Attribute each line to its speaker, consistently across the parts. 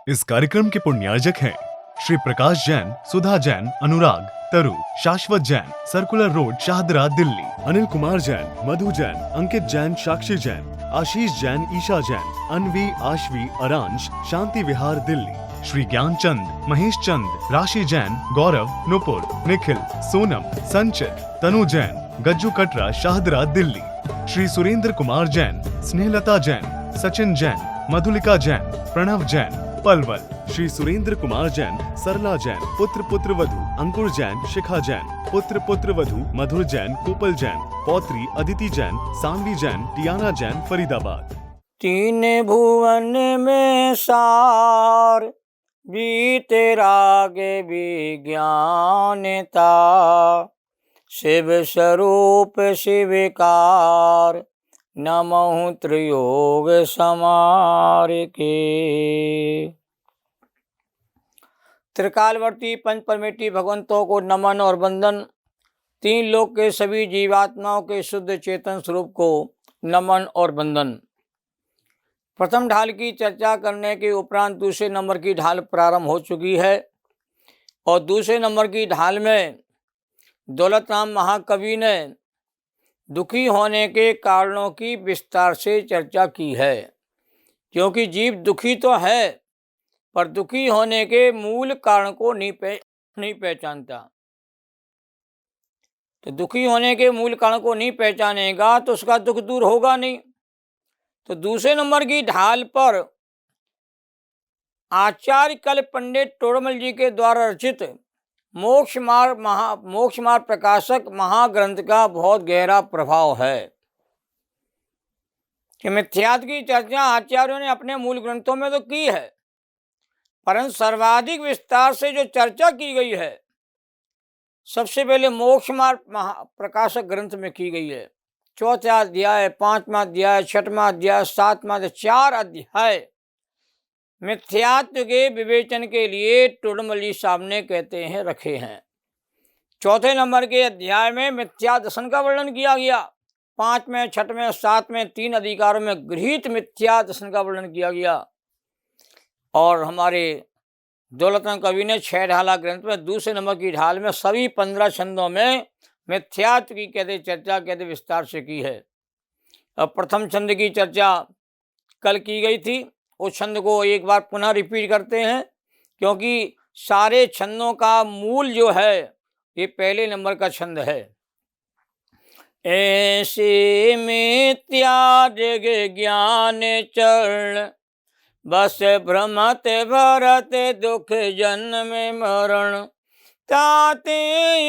Speaker 1: इस कार्यक्रम के पुण्यार्जक हैं श्री प्रकाश जैन, सुधा जैन, अनुराग, तरु, शाश्वत जैन, सर्कुलर रोड, शाहदरा, दिल्ली। अनिल कुमार जैन, मधु जैन, अंकित जैन, साक्षी जैन, आशीष जैन, ईशा जैन, अनवी, आशवी, अरांश, शांति विहार, दिल्ली। श्री ज्ञान चंद, महेश चंद, राशि जैन, गौरव, नुपुर, निखिल, सोनम, संचित, तनु जैन, गज्जू कटरा, शाहदरा, दिल्ली। श्री सुरेंद्र कुमार जैन, स्नेहलता जैन, सचिन जैन, मधुलिका जैन, प्रणव जैन, पलवल। श्री सुरेंद्र कुमार जैन, सरला जैन, पुत्र वधु, अंकुर जैन, शिखा जैन, पुत्र वधु, मधुर जैन, कोपल जैन, पौत्री अदिति जैन, सानवी जैन, टियाना जैन, फरीदाबाद।
Speaker 2: तीन भुवन में सार बीते राग विज्ञानता, शिव स्वरूप शिवकार, नमः त्रियोग समार के। त्रिकालवर्ती पंच परमेष्ठी भगवंतों को नमन और वंदन। तीन लोक के सभी जीवात्माओं के शुद्ध चेतन स्वरूप को नमन और वंदन। प्रथम ढाल की चर्चा करने के उपरांत दूसरे नंबर की ढाल प्रारंभ हो चुकी है और दूसरे नंबर की ढाल में दौलत राम महाकवि ने दुखी होने के कारणों की विस्तार से चर्चा की है। क्योंकि जीव दुखी तो है पर दुखी होने के मूल कारण को नहीं पहचानता। तो दुखी होने के मूल कारण को नहीं पहचानेगा तो उसका दुख दूर होगा नहीं। तो दूसरे नंबर की ढाल पर आचार्य कल पंडित टोडरमल जी के द्वारा रचित मोक्ष मार्ग प्रकाशक महाग्रंथ का बहुत गहरा प्रभाव है कि मिथ्यात्व की चर्चा आचार्यों ने अपने मूल ग्रंथों में तो की है, परंतु सर्वाधिक विस्तार से जो चर्चा की गई है सबसे पहले मोक्ष मार्ग प्रकाशक ग्रंथ में की गई है। चौथा अध्याय, पांचवा अध्याय, छठवां अध्याय, सातवां अध्याय, 4 अध्याय मिथ्यात्व के विवेचन के लिए टोडरमल जी साहब ने कहते हैं रखे हैं। चौथे नंबर के अध्याय में मिथ्या दर्शन का वर्णन किया गया। 5वें, 6वें, 7वें 3 अधिकारों में गृहीत मिथ्या दर्शन का वर्णन किया गया। और हमारे दौलत राम कवि ने 6 ढाला ग्रंथ में दूसरे नंबर की ढाल में सभी 15 छंदों में मिथ्यात्व की चर्चा विस्तार से की है। अब प्रथम छंद की चर्चा कल की गई थी, उस छंद को एक बार पुनः रिपीट करते हैं क्योंकि सारे छंदों का मूल जो है ये पहले नंबर का छंद है। ऐसे मिथ्या जग ज्ञान चरण, बस भ्रमत भरत दुख जन्म मरण, ताते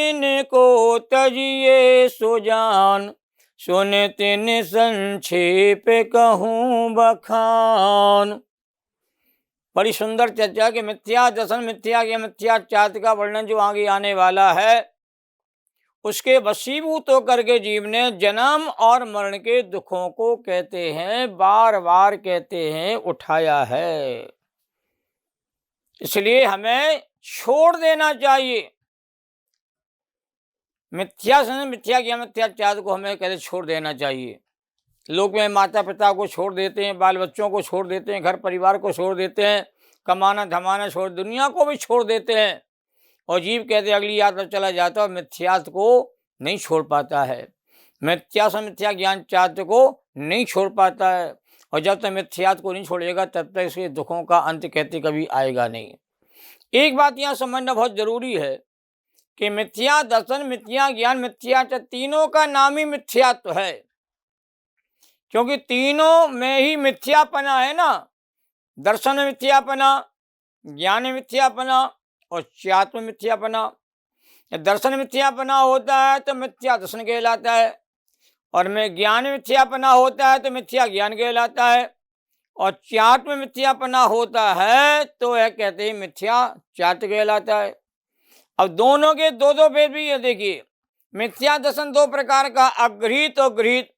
Speaker 2: इनको तजिए सुजान, सुन तिन संक्षेप कहूँ बखान। बड़ी सुंदर चर्चा के मिथ्या दर्शन, मिथ्या के मिथ्या चार्य का वर्णन जो आगे आने वाला है उसके वशीभूत होकर के जीव ने जन्म और मरण के दुखों को कहते हैं, बार बार कहते हैं, उठाया है। इसलिए हमें छोड़ देना चाहिए मिथ्या चार्य को, हमें कहते छोड़ देना चाहिए। लोग में माता पिता को छोड़ देते हैं, बाल बच्चों को छोड़ देते हैं, घर परिवार को छोड़ देते हैं, कमाना धमाना छोड़, दुनिया को भी छोड़ देते हैं और जीव कहते अगली यात्रा चला जाता है और मिथ्यात्व को नहीं छोड़ पाता है, मिथ्या ज्ञान चार्य को नहीं छोड़ पाता है। और जब तक मिथ्यात्व को नहीं छोड़ेगा तब तक इसके दुखों का अंत कहते कभी आएगा नहीं। एक बात यहाँ समझना बहुत जरूरी है कि मिथ्या दर्शन, मिथ्या ज्ञान, मिथ्या तीनों का नाम ही मिथ्यात्व है। क्योंकि तीनों में ही मिथ्यापना है ना। दर्शन में मिथ्यापना, ज्ञान में मिथ्यापना और चात्व में मिथ्यापना। दर्शन में मिथ्यापना होता है तो मिथ्या दर्शन कहलाता है, और में ज्ञान में मिथ्यापना होता है तो मिथ्या ज्ञान कहलाता है, और चात्व में मिथ्यापना होता है तो यह कहते हैं मिथ्या चात्व कहलाता है। अब दोनों के दो भेद भी है। देखिए, मिथ्या दर्शन 2 प्रकार का, अगृहीत और गृहीत।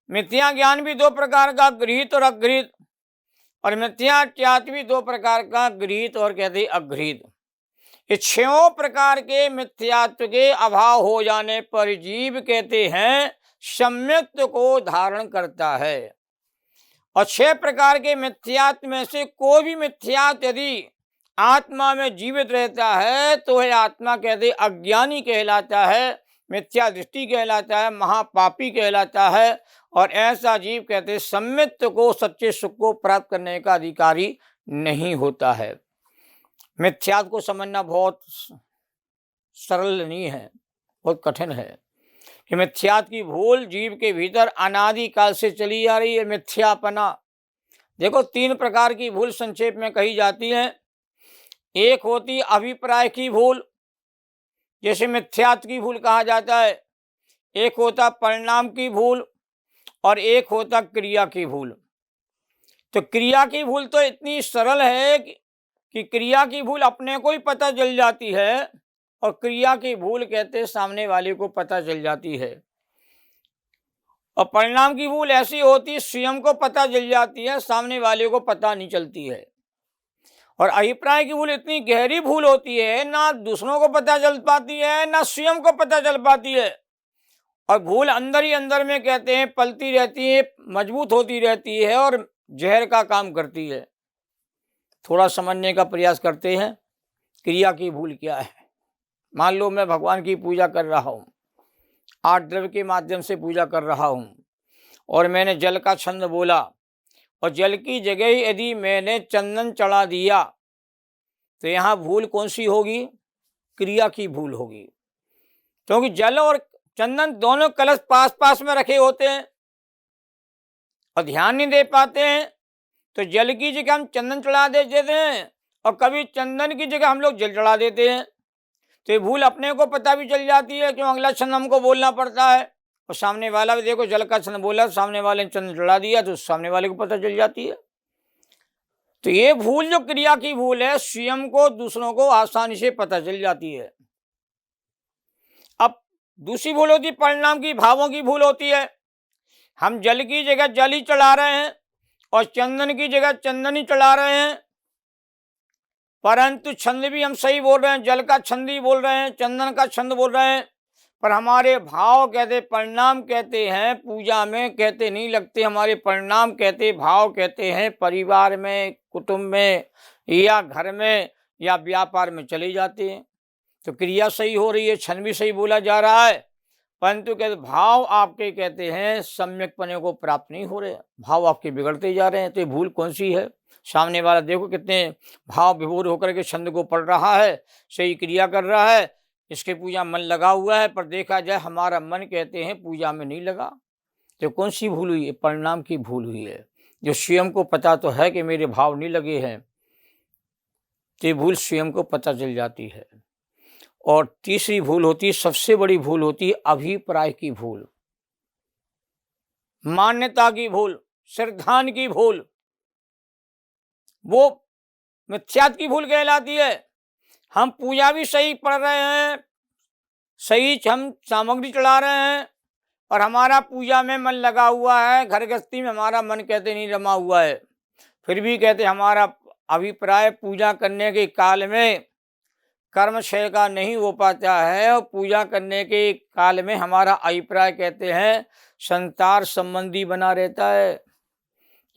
Speaker 2: मिथ्या ज्ञान भी 2 प्रकार का, गृहीत और अगृहीत। और मिथ्या चार्य भी 2 प्रकार का, गृहीत और कहते अगृहीत। ये 6 प्रकार के मिथ्यात्व के अभाव हो जाने पर जीव कहते हैं सम्यक्त्व को धारण करता है। और 6 प्रकार के मिथ्यात्व में से कोई भी मिथ्यात्व यदि आत्मा में जीवित रहता है तो वह आत्मा कहते अज्ञानी कहलाता है, मिथ्या दृष्टि कहलाता है, महापापी कहलाता है। और ऐसा जीव कहते सम्मित को, सच्चे सुख को प्राप्त करने का अधिकारी नहीं होता है। मिथ्यात्व को समझना बहुत सरल नहीं है, बहुत कठिन है कि मिथ्यात्व की भूल जीव के भीतर अनादि काल से चली आ रही है। मिथ्यापना, देखो 3 प्रकार की भूल संक्षेप में कही जाती है। एक होती अभिप्राय की भूल, जैसे मिथ्यात्व की भूल कहा जाता है। एक होता परिणाम की भूल और एक होता क्रिया की भूल। तो क्रिया की भूल तो इतनी सरल है कि क्रिया की भूल अपने को ही पता चल जाती है और क्रिया की भूल कहते सामने वाले को पता चल जाती है। और परिणाम की भूल ऐसी होती स्वयं को पता चल जाती है, सामने वाले को पता नहीं चलती है। और अभिप्राय की भूल इतनी गहरी भूल होती है, ना दूसरों को पता चल पाती है ना स्वयं को पता चल पाती है। और भूल अंदर ही अंदर में कहते हैं पलती रहती है, मजबूत होती रहती है और जहर का काम करती है। थोड़ा समझने का प्रयास करते हैं क्रिया की भूल क्या है। मान लो मैं भगवान की पूजा कर रहा हूँ, 8 द्रव्य के माध्यम से पूजा कर रहा हूँ और मैंने जल का छंद बोला और जल की जगह यदि मैंने चंदन चढ़ा दिया तो यहाँ भूल कौन सी होगी? क्रिया की भूल होगी, क्योंकि जल और चंदन दोनों कलश पास पास में रखे होते हैं और ध्यान नहीं दे पाते हैं। तो जल की जगह हम चंदन चढ़ा देते हैं और कभी चंदन की जगह हम लोग जल चढ़ा देते हैं। तो ये भूल अपने को पता भी चल जाती है, क्यों अगला छंद हमको बोलना पड़ता है और सामने वाला भी देखो जल का छंद बोला, सामने वाले ने चंदन चढ़ा दिया तो सामने वाले को पता चल जाती है। तो ये भूल जो क्रिया की भूल है, स्वयं को दूसरों को आसानी से पता चल जाती है। अब दूसरी भूल होती परिणाम की, भावों की भूल होती है। हम जल की जगह जल ही चढ़ा रहे हैं और चंदन की जगह चंदन ही चढ़ा रहे हैं, परंतु छंद भी हम सही बोल रहे हैं, जल का छंद ही बोल रहे हैं, चंदन का छंद बोल रहे हैं, पर हमारे भाव कहते परिणाम कहते हैं, पूजा में कहते नहीं लगते। हमारे परिणाम कहते भाव कहते हैं परिवार में, कुटुंब में या घर में या व्यापार में चले जाते हैं। तो क्रिया सही हो रही है, छंद भी सही बोला जा रहा है, परंतु कहते भाव आपके कहते हैं सम्यक पने को प्राप्त नहीं हो रहे, भाव आपके बिगड़ते जा रहे हैं। तो ये भूल कौन सी है? सामने वाला देखो कितने भाव विभोर होकर के छंद को पढ़ रहा है, सही क्रिया कर रहा है, इसके पूजा मन लगा हुआ है, पर देखा जाए हमारा मन कहते हैं पूजा में नहीं लगा। तो कौन सी भूल हुई है? परिणाम की भूल हुई है। जो स्वयं को पता तो है कि मेरे भाव नहीं लगे हैं, तो ये भूल स्वयं को पता चल जाती है। और तीसरी भूल होती, सबसे बड़ी भूल होती अभिप्राय की भूल, मान्यता की भूल, श्रद्धान की भूल, वो मिथ्यात्व की भूल कहलाती है। हम पूजा भी सही पढ़ रहे हैं, सही हम सामग्री चढ़ा रहे हैं और हमारा पूजा में मन लगा हुआ है, घर गृहस्थी में हमारा मन कहते नहीं रमा हुआ है, फिर भी कहते हमारा अभिप्राय पूजा करने के काल में कर्म क्षय का नहीं हो पाता है और पूजा करने के काल में हमारा अभिप्राय कहते हैं संसार संबंधी बना रहता है।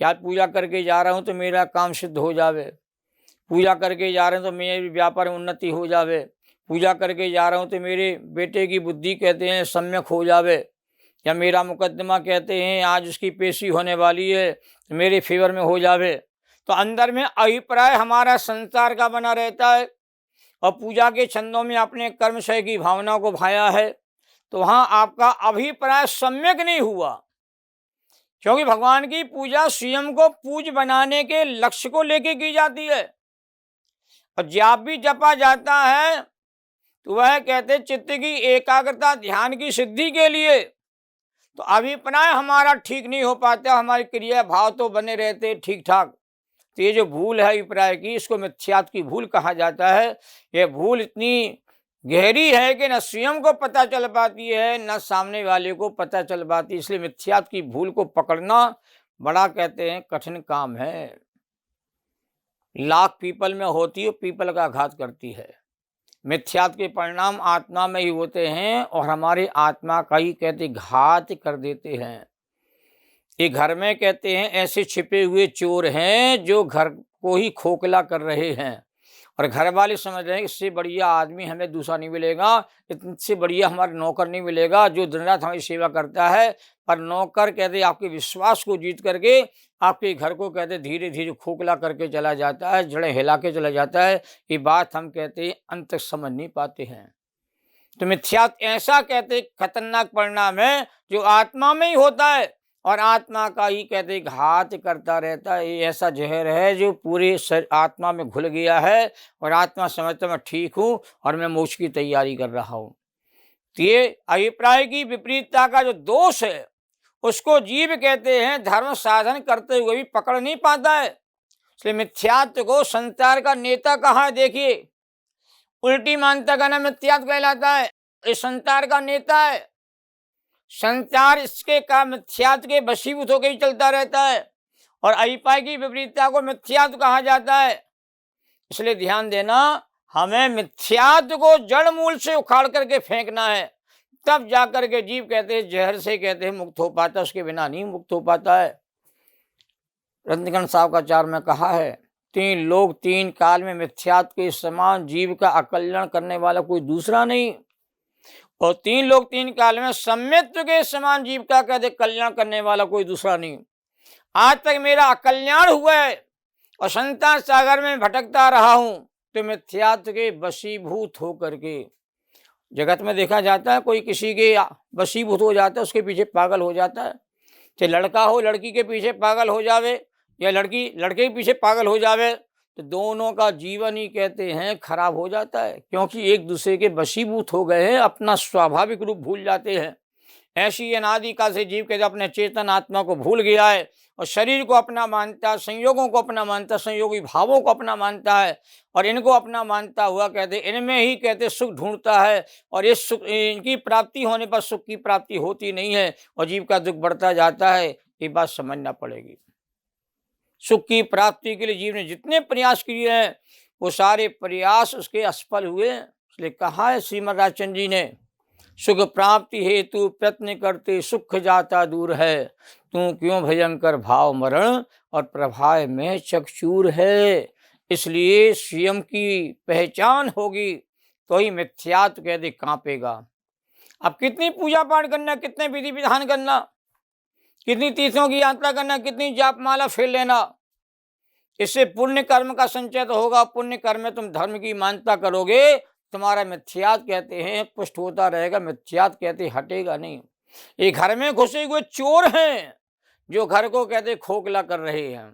Speaker 2: क्या पूजा करके जा रहा हूँ तो मेरा काम सिद्ध हो जावे, पूजा करके जा रहे हैं तो मेरे व्यापार में उन्नति हो जावे, पूजा करके जा रहा हूँ तो मेरे बेटे की बुद्धि कहते हैं सम्यक हो जावे, या मेरा मुकदमा कहते हैं आज उसकी पेशी होने वाली है तो मेरे फेवर में हो जावे। तो अंदर में अभिप्राय हमारा संसार का बना रहता है और पूजा के छंदों में अपने कर्मशय की भावना को भाया है, तो वहाँ आपका अभिप्राय सम्यक नहीं हुआ, क्योंकि भगवान की पूजा स्वयं को पूज बनाने के लक्ष्य को लेके की जाती है। और जाप भी जपा जाता है तो वह कहते चित्त की एकाग्रता ध्यान की सिद्धि के लिए। तो अभिप्राय हमारा ठीक नहीं हो पाता, हमारी क्रिया भाव तो बने रहते ठीक ठाक। तो ये जो भूल है अभिप्राय की, इसको मिथ्यात्व की भूल कहा जाता है। यह भूल इतनी गहरी है कि न स्वयं को पता चल पाती है न सामने वाले को पता चल पाती, इसलिए मिथ्यात्व की भूल को पकड़ना बड़ा कहते हैं कठिन काम है। लाख पीपल में होती है, पीपल का घात करती है। मिथ्यात्व के परिणाम आत्मा में ही होते हैं और हमारे आत्मा का ही कहते घात कर देते हैं। ये घर में कहते हैं ऐसे छिपे हुए चोर हैं जो घर को ही खोखला कर रहे हैं, और घर वाले समझ रहे हैं इससे बढ़िया आदमी हमें दूसरा नहीं मिलेगा, इससे बढ़िया हमारा नौकर नहीं मिलेगा जो दिन रात हमारी सेवा करता है। पर नौकर कहते आपके विश्वास को जीत करके आपके घर को कहते धीरे धीरे खोखला करके चला जाता है, जड़ें हिला के चला जाता है। ये बात हम कहते हैं अंत तक समझ नहीं पाते हैं। तो मिथ्यात ऐसा कहते खतरनाक परिणाम है जो आत्मा में ही होता है, और आत्मा का ही कहते घात करता रहता है। ये ऐसा जहर है जो पूरे आत्मा में घुल गया है, और आत्मा समझता मैं ठीक हूँ और मैं मोक्ष की तैयारी कर रहा हूँ। तो ये अभिप्राय की विपरीतता का जो दोष है उसको जीव कहते हैं धर्म साधन करते हुए भी पकड़ नहीं पाता है। इसलिए मिथ्यात्व को संसार का नेता कहा है, देखिए उल्टी मानता का नाम मिथ्यात्व कहलाता है। ये संसार का नेता है, संसार इसके का मिथ्यात्व के वशीभूत होकर ही चलता रहता है, और अभिप्राय की विपरीतता को मिथ्यात्व कहा जाता है। इसलिए ध्यान देना, हमें मिथ्यात्व को जड़ मूल से उखाड़ करके फेंकना है, तब जाकर के जीव कहते हैं जहर से कहते हैं मुक्त हो पाता, उसके बिना नहीं मुक्त हो पाता है। रत्नगण साहब का चार में कहा है, तीन लोग तीन काल में मिथ्यात्व के समान जीव का अकल्याण करने वाला कोई दूसरा नहीं, और तीन लोग तीन काल में सम्यत्व के समान जीव का कहते कल्याण करने वाला कोई दूसरा नहीं। आज तक मेरा अकल्याण हुआ है और संसार सागर में भटकता रहा हूं, तो मिथ्यात्व के वशीभूत होकर के जगत में देखा जाता है, कोई किसी के वशीभूत हो जाता है, उसके पीछे पागल हो जाता है। चाहे लड़का हो लड़की के पीछे पागल हो जावे, या लड़की लड़के के पीछे पागल हो जावे, तो दोनों का जीवन ही कहते हैं खराब हो जाता है, क्योंकि एक दूसरे के वशीभूत हो गए हैं, अपना स्वाभाविक रूप भूल जाते हैं। ऐसी अनादि काल से जीव कहते अपने चेतन आत्मा को भूल गया है, और शरीर को अपना मानता है, संयोगों को अपना मानता है, संयोगी भावों को अपना मानता है, और इनको अपना मानता हुआ कहते इनमें ही कहते सुख ढूंढता है, और इस सुख इनकी प्राप्ति होने पर सुख की प्राप्ति होती नहीं है, और जीव का दुख बढ़ता जाता है। ये बात समझना पड़ेगी। सुख की प्राप्ति के लिए जीव ने जितने प्रयास किए हैं वो सारे प्रयास उसके असफल हुए। इसलिए कहा है श्रीमद राजचंद्र जी ने, सुख प्राप्ति हेतु प्रयत्न करते सुख जाता दूर है, तू क्यों भयंकर भाव मरण और प्रभाव में चकचूर है। इसलिए स्वयं की पहचान होगी तो ही मिथ्यात्व कहते कांपेगा। अब कितनी पूजा पाठ करना, कितने विधि विधान करना, कितनी तीर्थों की यात्रा करना, कितनी जाप माला फेर लेना, इससे पुण्य कर्म का संचय तो होगा। पुण्य कर्म में तुम धर्म की मान्यता करोगे, तुम्हारा मिथ्यात्व कहते हैं पुष्ट होता रहेगा, मिथ्यात्व कहते हटेगा नहीं। ये घर में घुसे हुए चोर हैं जो घर को कहते खोखला कर रहे हैं।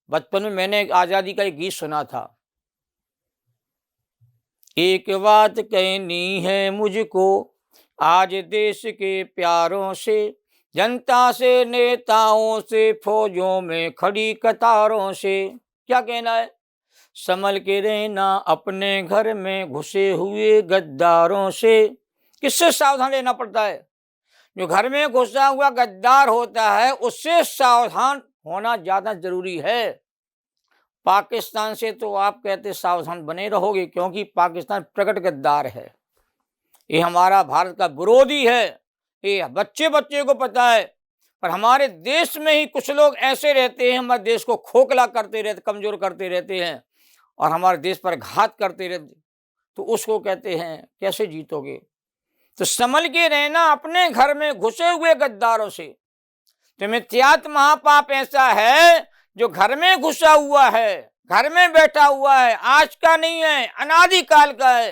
Speaker 2: बचपन में मैंने आजादी का एक गीत सुना था, एक बात कहनी है मुझको आज देश के प्यारों से, जनता से, नेताओं से, फौजों में खड़ी कतारों से। क्या कहना है? संभल के रहना अपने घर में घुसे हुए गद्दारों से। किससे सावधान रहना पड़ता है? जो घर में घुसा हुआ गद्दार होता है उससे सावधान होना ज्यादा जरूरी है। पाकिस्तान से तो आप कहते सावधान बने रहोगे, क्योंकि पाकिस्तान प्रकट गद्दार है, ये हमारा भारत का विरोधी है, ये बच्चे बच्चे को पता है। पर हमारे देश में ही कुछ लोग ऐसे रहते हैं, हमारे देश को खोखला करते रहते, कमजोर करते रहते हैं, और हमारे देश पर घात करते रहते, तो उसको कहते हैं कैसे जीतोगे? तो संभल के रहना अपने घर में घुसे हुए गद्दारों से। तो मिथ्यात्व महापाप ऐसा है जो घर में घुसा हुआ है, घर में बैठा हुआ है, आज का नहीं है, अनादि काल का है।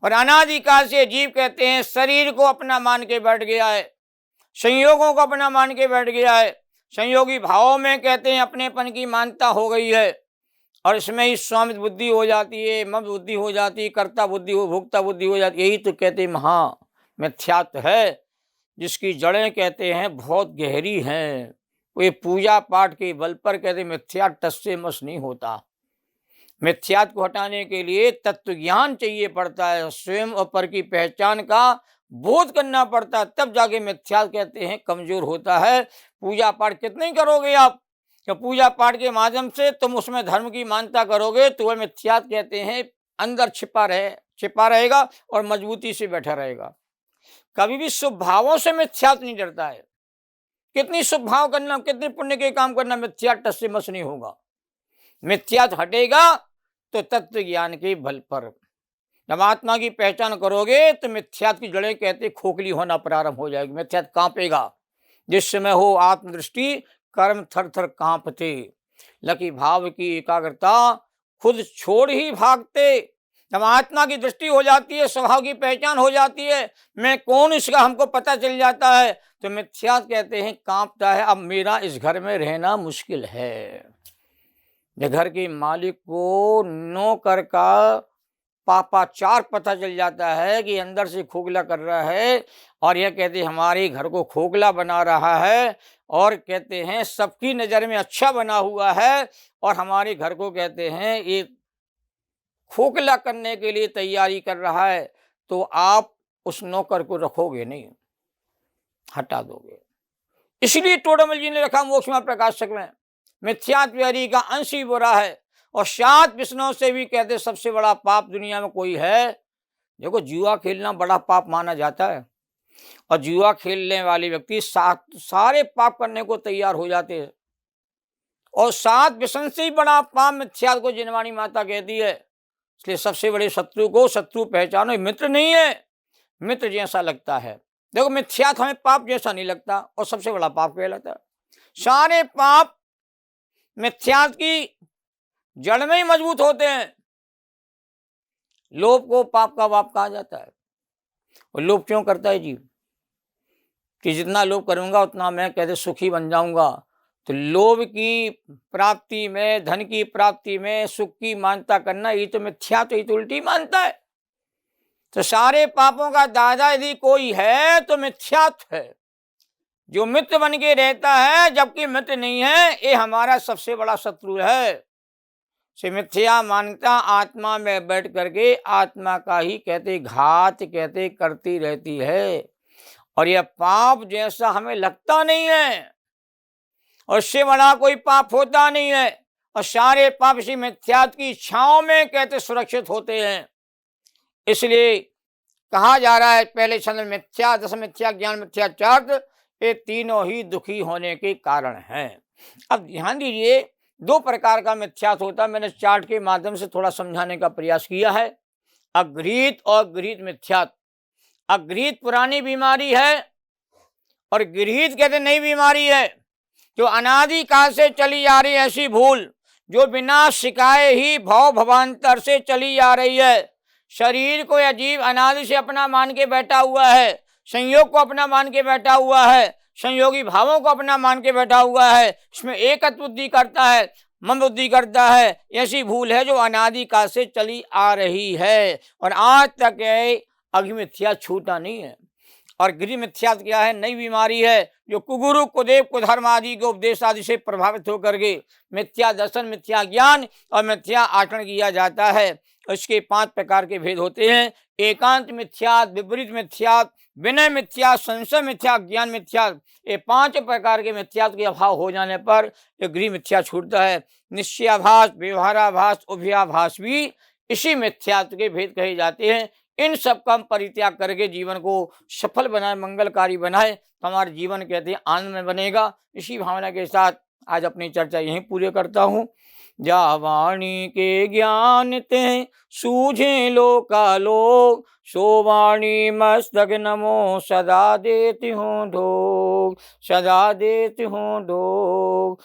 Speaker 2: और अनादि काल से जीव कहते हैं शरीर को अपना मान के बैठ गया है, संयोगों को अपना मान के बैठ गया है, संयोगी भावों में कहते हैं अपनेपन की मान्यता हो गई है, और इसमें ही स्वामित्व बुद्धि हो जाती है, मम बुद्धि हो जाती है, कर्ता बुद्धि हो, भोक्ता बुद्धि हो जाती है। यही तो कहते हैं महा मिथ्यात्व है, जिसकी जड़ें कहते हैं बहुत गहरी हैं। वो पूजा पाठ के बल पर कहते मिथ्या टस से मस नहीं होता। मिथ्यात्व को हटाने के लिए तत्व ज्ञान चाहिए पड़ता है, स्वयं और पर की पहचान का बोध करना पड़ता है, तब जाके मिथ्यात्व कहते हैं कमजोर होता है। पूजा पाठ कितने करोगे आप, कि पूजा पाठ के माध्यम से तुम उसमें धर्म की मान्यता करोगे तो वह मिथ्यात्व कहते हैं अंदर छिपा रहेगा और मजबूती से बैठा रहेगा। कभी भी शुभ भावों से मिथ्यात्व नहीं डरता है, कितनी शुभ भाव करना, कितने पुण्य के काम करना, मिथ्या टस से मस नहीं होगा। मिथ्या हटेगा तो तत्व ज्ञान के बल पर जब आत्मा की पहचान करोगे तो मिथ्यात की जड़ें कहते खोखली होना प्रारंभ हो जाएगी। मिथ्यात कांपेगा। जिस समय हो आत्मदृष्टि कर्म थर थर कांपते, लकी भाव की एकाग्रता खुद छोड़ ही भागते। जब आत्मा की दृष्टि हो जाती है, स्वभाव की पहचान हो जाती है, मैं कौन इसका हमको पता चल जाता है, तो मिथ्यात कहते हैं कांपता है। अब मेरा इस घर में रहना मुश्किल है। घर के मालिक को नौकर का पापाचार पता चल जाता है कि अंदर से खोखला कर रहा है, और यह कहते हैं हमारे घर को खोखला बना रहा है, और कहते हैं सबकी नज़र में अच्छा बना हुआ है, और हमारे घर को कहते हैं ये खोखला करने के लिए तैयारी कर रहा है, तो आप उस नौकर को रखोगे नहीं, हटा दोगे। इसलिए टोडामल जी ने रखा मोक्ष में प्रकाशक में, मिथ्यात्व व्याधि का अंश ही बुरा है, और 7 विष्णुओं से भी कहते सबसे बड़ा पाप दुनिया में कोई है। देखो जुआ खेलना बड़ा पाप माना जाता है, और जुआ खेलने वाले व्यक्ति सारे पाप करने को तैयार हो जाते हैं, और 7 व्यसन से ही बड़ा पाप मिथ्यात्व को जिनवाणी माता कहती है। इसलिए सबसे बड़े शत्रु को शत्रु पहचानो, मित्र नहीं है, मित्र जैसा लगता है। देखो मिथ्यात्व हमें पाप जैसा नहीं लगता, और सबसे बड़ा पाप कहलाता है। सारे पाप मिथ्यात्व की जड़ में ही मजबूत होते हैं। लोभ को पाप का बाप कहा जाता है। और लोभ क्यों करता है जीव? कि जितना लोभ करूंगा उतना मैं कहते सुखी बन जाऊंगा। तो लोभ की प्राप्ति में, धन की प्राप्ति में सुख की मानता करना, ये तो मिथ्या, तो ये तो उल्टी मानता है। तो सारे पापों का दादा यदि कोई है तो मिथ्यात्व है, जो मित्र बन के रहता है जबकि मित्र नहीं है, ये हमारा सबसे बड़ा शत्रु है। से मिथ्या मानता आत्मा में बैठ करके आत्मा का ही कहते घात कहते करती रहती है, और यह पाप जैसा हमें लगता नहीं है, और इससे बड़ा कोई पाप होता नहीं है, और सारे पाप इसी मिथ्यात्व की इच्छाओं में कहते सुरक्षित होते हैं। इसलिए कहा जा रहा है पहले छंद में मिथ्या, दस मिथ्या ज्ञान, मिथ्याचार, ये तीनों ही दुखी होने के कारण हैं। अब ध्यान दीजिए, 2 प्रकार का मिथ्यात्व होता है। मैंने चार्ट के माध्यम से थोड़ा समझाने का प्रयास किया है। अगृहीत और गृहीत मिथ्यात्व। अगृहीत पुरानी बीमारी है, और गृहीत कहते नई बीमारी है, जो अनादि काल से चली आ रही ऐसी भूल, जो बिना सिखाए ही भव भवांतर से चली आ रही है। शरीर को या जीव अनादि से अपना मान के बैठा हुआ है, संयोग को अपना मान के बैठा हुआ है, संयोगी भावों को अपना मान के बैठा हुआ है, इसमें एकत्व बुद्धि करता है, मन बुद्धि करता है। ऐसी भूल है जो अनादि काल से चली आ रही है, और आज तक अभिमिथ्या छूटा नहीं है। और गृह मिथ्या क्या है? नई बीमारी है, जो कुगुरु कुदेव कुधर्म आदि के उपदेश आदि से प्रभावित होकर के मिथ्या दर्शन, मिथ्या ज्ञान और मिथ्या आचरण किया जाता है। इसके 5 प्रकार के भेद होते हैं। एकांत मिथ्या, विपरीत मिथ्या, विनय मिथ्या, संशय मिथ्या, ज्ञान मिथ्या। ये 5 प्रकार के मिथ्यात्व के अभाव हो जाने पर ये गृह मिथ्या छूटता है। निश्चयाभास, व्यवहाराभास, उभयाभास भी इसी मिथ्यात्व के भेद कहे जाते हैं। इन सब का हम परित्याग करके जीवन को सफल बनाए, मंगलकारी बनाए, तो हमारा जीवन कहते हैं आनंद में बनेगा। इसी भावना के साथ आज अपनी चर्चा यहीं पूरी करता हूँ। जा वाणी के ज्ञान ते सूझे लोकालोक, सो वाणी मस्तक नमो सदा देती हूँ ढोक, सदा देती हूँ ढोक।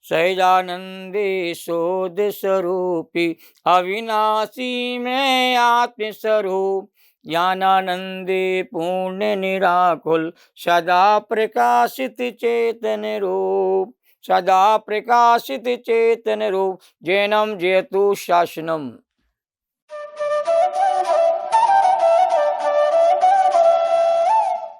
Speaker 2: सहजानंदे शोध स्वरूपी, अविनाशी में आत्म स्वरूप, ज्ञानानंदे पूर्ण निराकुल, सदा प्रकाशित चेतन रूप, सदा प्रकाशित चेतन रूप। जैनम जयतु शासनम।